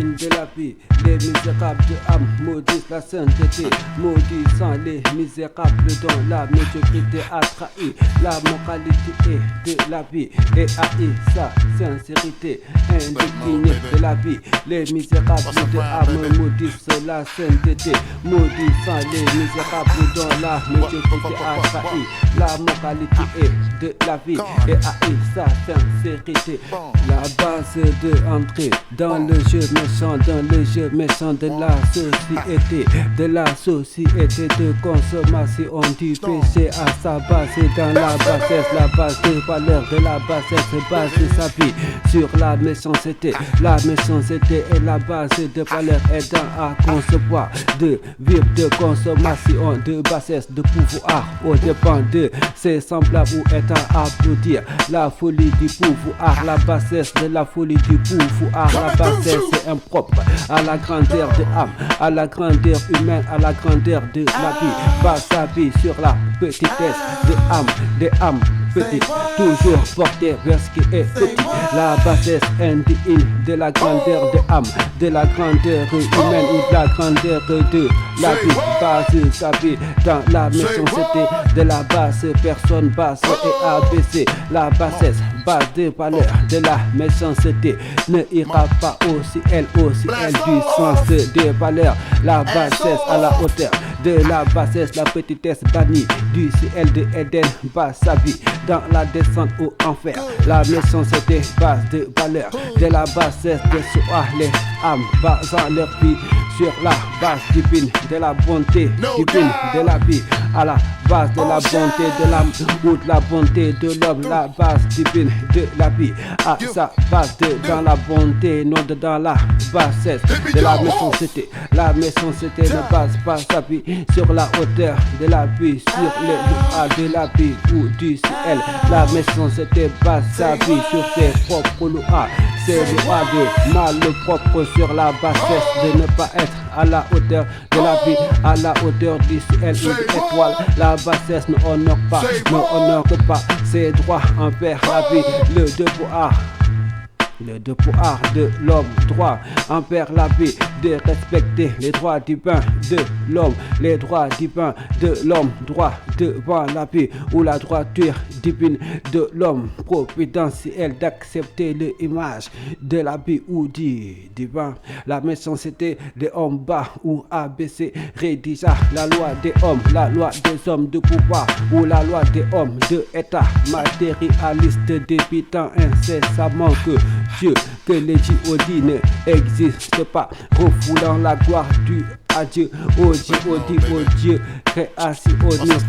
de la vie, les misérables de âme maudissent la sainteté, maudissant les misérables dont la médiocrité a trahi la moralité de la vie et haï sa sincérité, indignée de la vie. Les misérables de âme maudissent la sainteté, maudissant les misérables dont la médiocrité a trahi la moralité de la vie et haï sa sincérité. La base de entrer dans le jeu méchant, de la société de consommation du péché à sa base, dans la base de valeur de la bassesse, base de sa vie sur la méchanceté. La méchanceté est la base de valeur aidant à concevoir de vivre de consommation, de bassesse, de pouvoir au dépend de ses semblables ou étant à applaudir la folie du pouvoir, la bassesse de la folie du pouvoir. La bassesse est impropre à la grandeur de âme, à la grandeur humaine, à la grandeur de la vie. Base sa vie sur la petitesse des âmes petites, toujours portée vers ce qui est petit. La bassesse indigne de la grandeur de âme, de la grandeur humaine ou de la grandeur de la vie. Base sa vie dans la méchanceté de la basse personne basse et abaissée. La bassesse, base de valeur de la méchanceté, ne ira pas au ciel du sens des valeurs. La bassesse à la hauteur de la bassesse, la petitesse bannie du ciel de Éden, base sa vie dans la descente au enfer. La méchanceté, base de valeur de la bassesse de soi, les âmes basant leur vie sur la base divine de la bonté divine de la vie, à la base de la bonté de l'âme ou de la bonté de l'homme. La base divine de la vie à sa base dans la bonté, non dans la bassesse de la méchanceté. La méchanceté ne base pas sa vie sur la hauteur de la vie, sur les lois de la vie ou du ciel. La méchanceté base sa vie sur ses propres lois, ses lois de mal propre sur la bassesse de ne pas être à la hauteur de la vie, à la hauteur du ciel ou de l'étoile. La bassesse ne honore pas ses droits envers la vie, le devoir de l'homme, droit envers la vie, de respecter les droits divins de l'homme, les droits divins de l'homme, droit devant la vie ou la droiture divine de l'homme, providentiel d'accepter l'image de la vie ou du divin. La méchanceté des hommes bas ou abaissés rédigea la loi des hommes, la loi des hommes de pouvoir ou la loi des hommes de état matérialiste, débitant incessamment que Dieu, que les J.O.D. n'existe pas, refoulant la gloire du à Dieu, oh Dieu, création,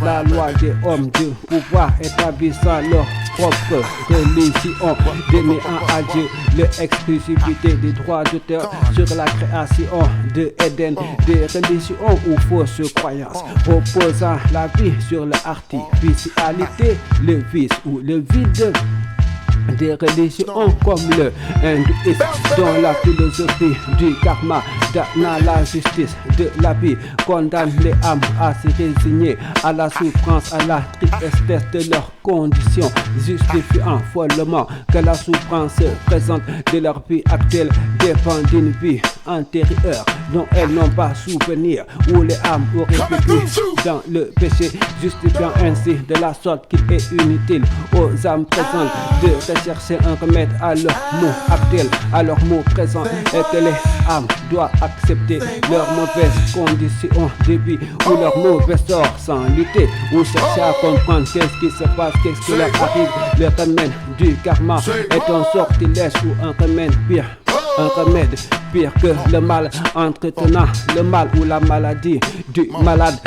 la loi des hommes de pouvoir établissant leur propre religion, déniant à Dieu l'exclusivité des droits d'auteur sur la création de Éden, des religions ou fausses croyances, opposant la vie sur l'artificialité, le vice ou le vide. Des religions comme le hindouisme, dont la philosophie du karma, dans la justice de la vie, condamne les âmes à se résigner à la souffrance, à la tristesse de leurs conditions, justifiant follement que la souffrance présente de leur vie actuelle dépend d'une vie antérieure dont elles n'ont pas souvenir, où les âmes auraient vécu dans le péché, justifiant ainsi de la sorte qu'il est inutile aux âmes présentes de chercher un remède à leur mot actuel, à leur mot présent, et que les âmes doivent accepter leurs mauvaises conditions de vie ou leur mauvais sort sans lutter ou chercher à comprendre qu'est-ce qui se passe, qu'est-ce qui leur arrive. Le remède du karma est un sortilège ou un remède pire. Un remède pire que le mal, entretenant le mal ou la maladie du malade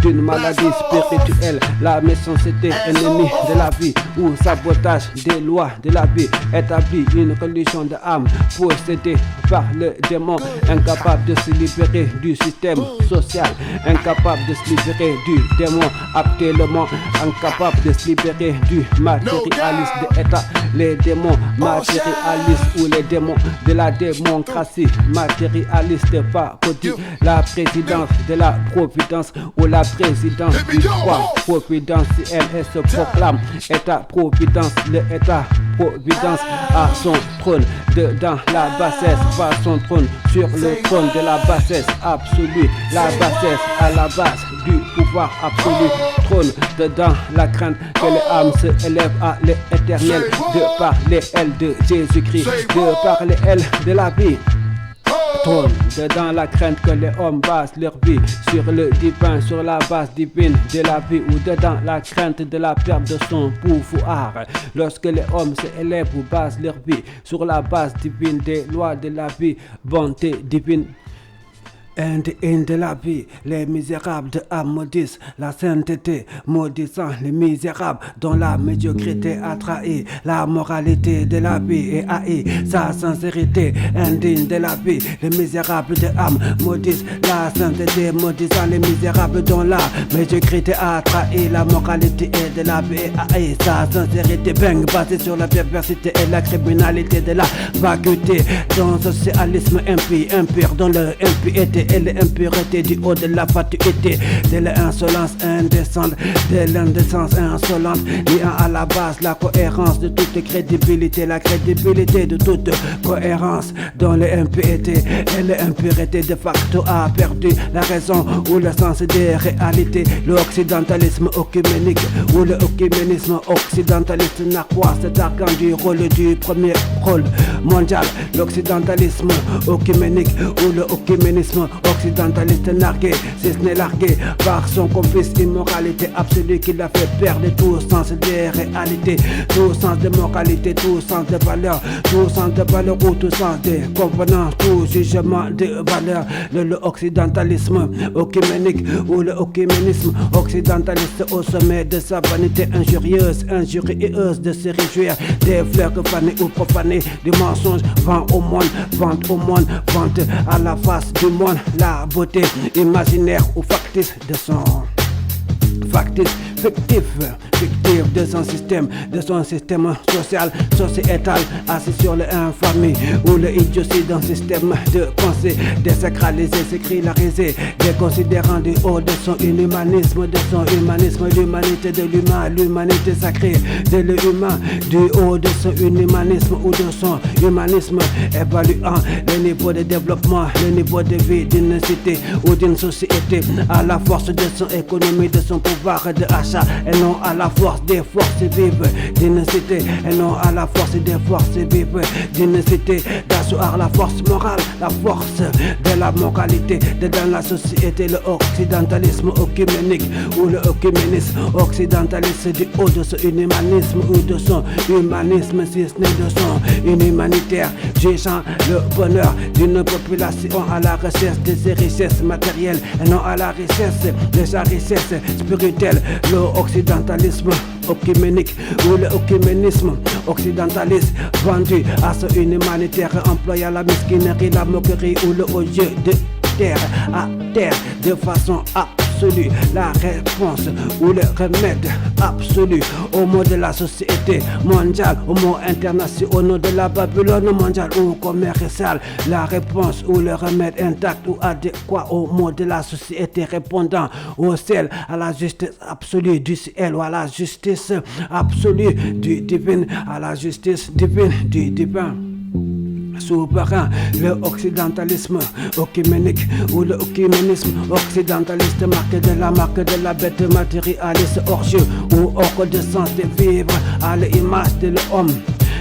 d'une maladie spirituelle. La méchanceté ennemie de la vie ou sabotage des lois de la vie établit une religion de âme possédée par le démon, incapable de se libérer du système social, incapable de se libérer du démon actuellement, incapable de se libérer du matérialisme de l'État. Les démons matérialistes ou les démons de la démocratie matérialiste parodie la présidence de la providence ou la présidence du droit providentiel et se proclame État providence, le État providence à son trône. Dedans la bassesse va son trône, sur le trône de la bassesse absolue. La bassesse à la base du pouvoir absolu. Trône dedans la crainte que les âmes se élèvent à l'éternel. De par les ailes de Jésus-Christ, de par les ailes de la vie. Trône dedans la crainte que les hommes basent leur vie sur le divin, sur la base divine de la vie, ou dedans la crainte de la perte de son pouvoir. Lorsque les hommes se élèvent ou basent leur vie sur la base divine des lois de la vie, bonté divine. De la vie, les misérables de âme maudissent la sainteté, maudissant les misérables dont la médiocrité a trahi la moralité de la vie et haï sa sincérité indigne de la vie. Les misérables de âme maudissent la sainteté, maudissant les misérables dont la médiocrité a trahi la moralité de la vie et haï sa sincérité. Bang basé sur la perversité et la criminalité de la vacuité, dans le socialisme impie, impur dans leur impiété et l'impureté du haut de la fatuité, de l'insolence indécente, de l'indécence insolente, liant à la base la cohérence de toute crédibilité, la crédibilité de toute cohérence, dont l'impiété et l'impureté de facto a perdu la raison ou le sens des réalités. L'occidentalisme œcuménique ou le œcuménisme occidentaliste narquois cet argan du rôle du premier rôle mondial. L'occidentalisme œcuménique ou le œcuménisme occidentaliste nargué, si ce n'est largué par son complice immoralité absolue qui l'a fait perdre tout sens des réalités, tout sens de moralité, tout sens de valeur, tout sens de valeur ou tout sens de convenance, tout jugement de valeur. Le occidentalisme œcuménique ou le œcuménisme occidentaliste au sommet de sa vanité injurieuse, injurieuse de se réjouir des fleurs fanées ou profanées du mensonge, vent au monde, vente au monde, vente à la face du monde, la beauté imaginaire ou factice de son fictif de son système social, sociétal, assis sur l'infamie ou le idiotie d'un système de pensée désacralisé, sécularisé, déconsidérant du haut de son inhumanisme, l'humanité de l'humain, l'humanité sacrée de l'humain, du haut de son inhumanisme ou de son humanisme, évaluant le niveau de développement, le niveau de vie d'une cité ou d'une société à la force de son économie, de son pouvoir de achat, et non à la force des forces vives d'une cité, et non à la force des forces vives d'une cité, d'asseoir la force morale, la force de la moralité dans la société. Le occidentalisme œcuménique ou le œcuménisme occidentaliste du haut de son humanisme ou de son humanisme, si ce n'est de son inhumanitaire, jugeant le bonheur d'une population à la recherche de ses richesses matérielles et non à la richesse de sa richesse spirituelle. Le occidentalisme œcuménique ou le œcuménisme occidentaliste vendu à son humanitaire, employant la mesquinerie, la moquerie ou le haut jeu de terre à terre de façon absolue, la réponse ou le remède absolu au mot de la société mondiale, au mot international, au nom de la Babylone mondiale ou commerciale, la réponse ou le remède intact ou adéquat au mot de la société répondant au ciel, à la justice absolue du ciel ou à la justice absolue du divin, à la justice divine du divin. Souverain, le occidentalisme œcuménique ou le œcuménisme occidentaliste marque de la bête matérialiste hors jeu ou hors de sens de vivre à l'image de l'homme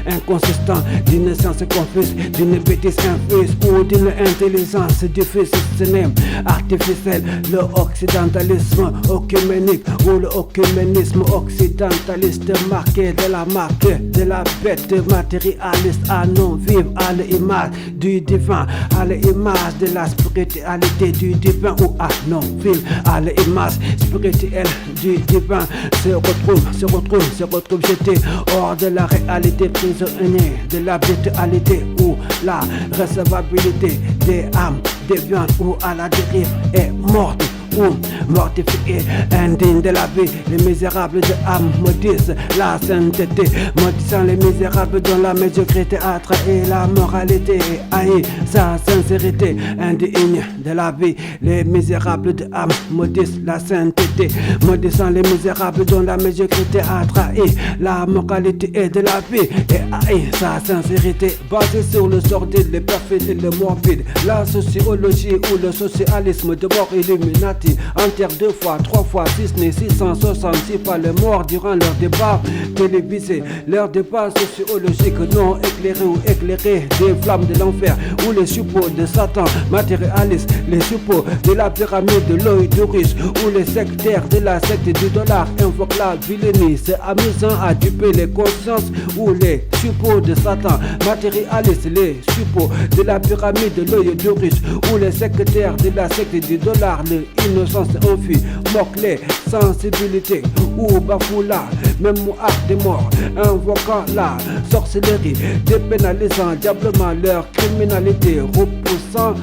inconsistant, d'une science confuse, d'une bêtise infuse ou d'une intelligence diffuse, ce n'est artificiel. Le occidentalisme œcuménique ou le œcuménisme occidentaliste marqué de la marque de la bête matérialiste à non vivre à l'image du divin, à l'image de la spiritualité du divin ou à non vivre à l'image spirituelle du divin, se retrouve jeté hors de la réalité, prisonnier de la virtualité où la recevabilité des âmes déviantes ou à la dérive est morte ou mortifiés, indignes de la vie. Les misérables de âme maudissent la sainteté, maudissant les misérables dont la médiocrité a trahi la moralité et haï sa sincérité, indigne de la vie. Les misérables de âme maudissent la sainteté, maudissant les misérables dont la médiocrité a trahi la moralité et de la vie et haï sa sincérité, basée sur le sordide, le perfide et le morbide. La sociologie ou le socialisme de mort illuminati enterre 2 fois, 3 fois, 6 né 666 fois les morts durant leur débat télévisé, leur débat sociologique non éclairé ou éclairé des flammes de l'enfer, ou les suppôts de Satan matérialistes, les suppôts de la pyramide de l'œil d'Horus, ou les sectaires de la secte du dollar invoquent la vilainie, se amusant à duper les consciences, ou les suppôts de Satan matérialistes, les suppôts de la pyramide de l'œil d'Horus, ou les sectaires de la secte du dollar, l'innocence enfuie, moque les sensibilités, ou bafouent la mémoire des morts, invoquant la sorcellerie, dépénalisant diablement leur criminalité, repoussant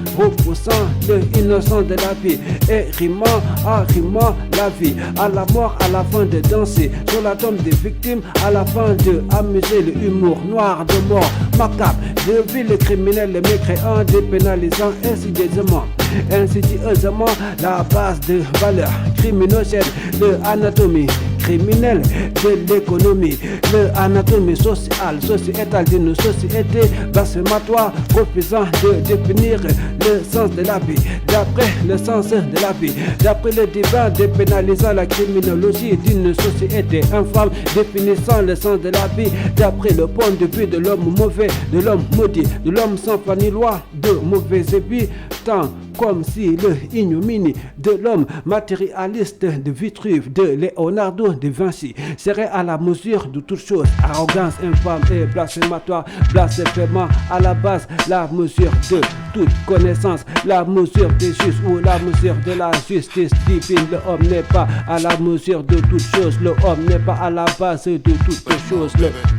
l'innocence de la vie, et rimant la vie, à la mort, à la fin de danser sur la tombe des victimes, à la fin de amuser le humour noir de mort macabre, de ville criminels, les mécréants, dépénalisant insidieusement la base de valeurs criminogènes, l'anatomie criminelle de l'économie, l'anatomie sociétale d'une société blasphématoire, refusant de définir le sens de la vie, d'après le sens de la vie, d'après le divin, dépénalisant la criminologie d'une société infâme, définissant le sens de la vie, d'après le point de vue de l'homme mauvais, de l'homme maudit, de l'homme sans foi ni loi, de mauvais habitants, comme si le ignominie de l'homme matérialiste de Vitruve, de Leonardo de Vinci serait à la mesure de toute chose, arrogance infâme et blasphématoire, blasphémant à la base, la mesure de toute connaissance, la mesure des justes ou la mesure de la justice divine. L'homme n'est pas à la mesure de toute chose, l'homme n'est pas à la base de toutes choses,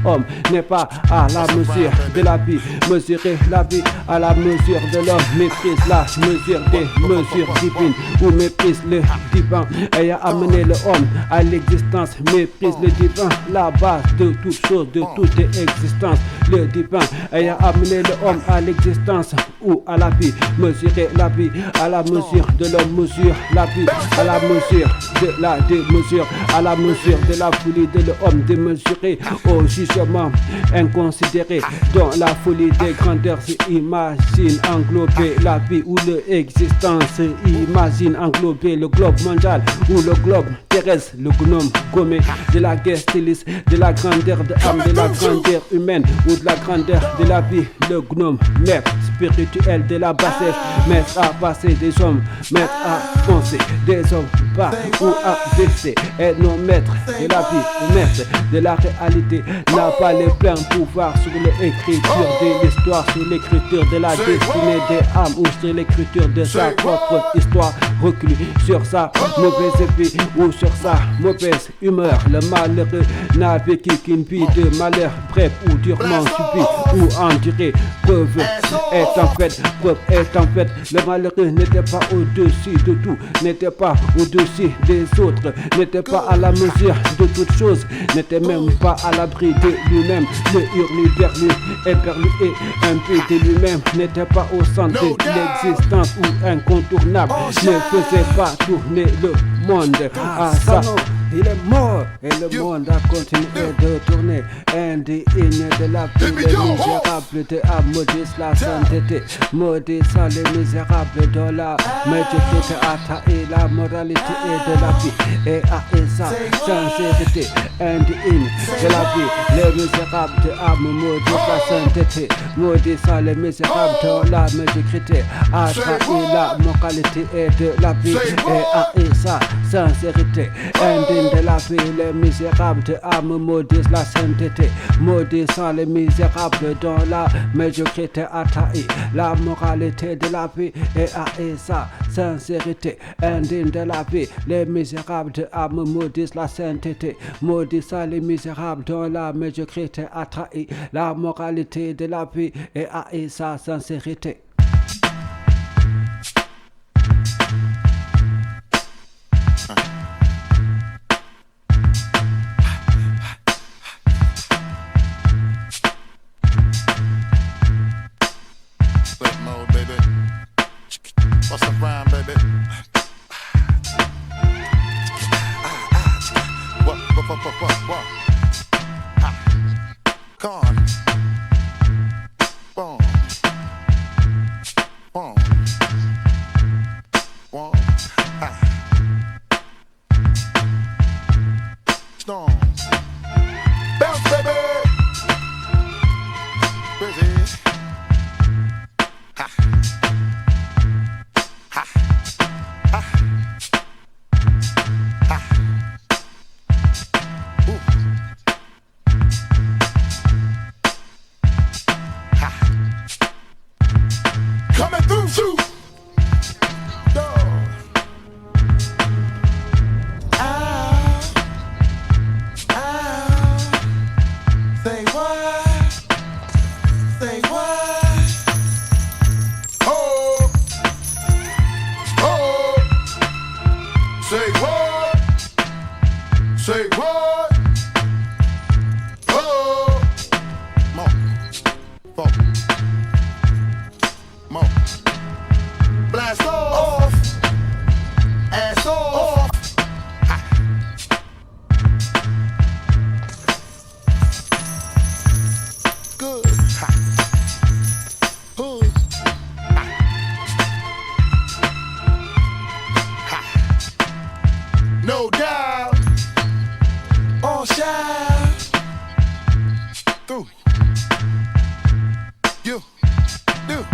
l'homme n'est pas à la mesure de la vie, mesurer la vie à la mesure de l'homme, maîtrise la mesure des mesures divines, ou méprise le divin ayant amené l'homme à l'existence, méprise le divin, la base de toute chose, de toute existence, le divin ayant amené l'homme à l'existence ou à la vie, mesurer la vie à la mesure de l'homme, mesure la vie à la mesure de la démesure, à la mesure de la folie de l'homme, démesuré au jugement inconsidéré, dans la folie des grandeurs imagine englober la vie ou l'existence, imagine englober le globe mondial ou le globe terrestre, le gnome gommé de la guerre styliste, de la grandeur de âme, de la grandeur humaine ou de la grandeur de la vie, le gnome maître spirituel de la bassesse, maître à passer des hommes, maître à penser des hommes bas ou à baisser, et non maître de la vie ou maître de la réalité, n'a pas les pleins pouvoirs sur l'écriture de l'histoire, sur l'écriture de la destinée des âmes ou sur l'écriture de sa propre histoire, reclus sur sa mauvaise vie ou sur sa mauvaise humeur. Le malheureux n'a vécu qu'une vie de malheur bref ou durement subi ou enduré. Preuve est en fait, le malheureux n'était pas au-dessus de tout, n'était pas au-dessus des autres, n'était pas à la mesure de toutes choses, n'était même pas à l'abri de lui-même, le hurlu-berlu, éperlu et impie de lui-même, n'était pas au centre de l'existence ou incontournable, ne faisait pas tourner le monde à ça. Il est mort et le monde a continué de tourner. Indigne de la vie, les misérables de âme maudissent la sainteté, maudissant les misérables de la médiocrité a trahi la moralité et de la vie et a sa sincérité. Indigne de la vie, les misérables de âme maudissent la sainteté, maudissant les misérables de la médiocrité a trahi la moralité et de la vie et a sa sincérité. Indigne de la vie, les misérables de âme maudissent la sainteté, maudissant les misérables dont la médiocrité a trahi la moralité de la vie et a sa sincérité. Indigne de la vie, les misérables de âme maudissent la sainteté, maudissant les misérables dont la médiocrité a trahi la moralité de la vie et a sa sincérité. One. One. Ah. Storm. Bounce, baby. Crazy. Ha. Ha. Ha. Ha. Ooh. Ha. Coming through, shoot. Say what? Say what? Oh, oh. Say what? Say what? Oh. Mo. Fo. Mo. Blast off. Ass off. Ha. Good. Ha. Hood. Ha. Ha. No doubt. All shine. Through. You. Do.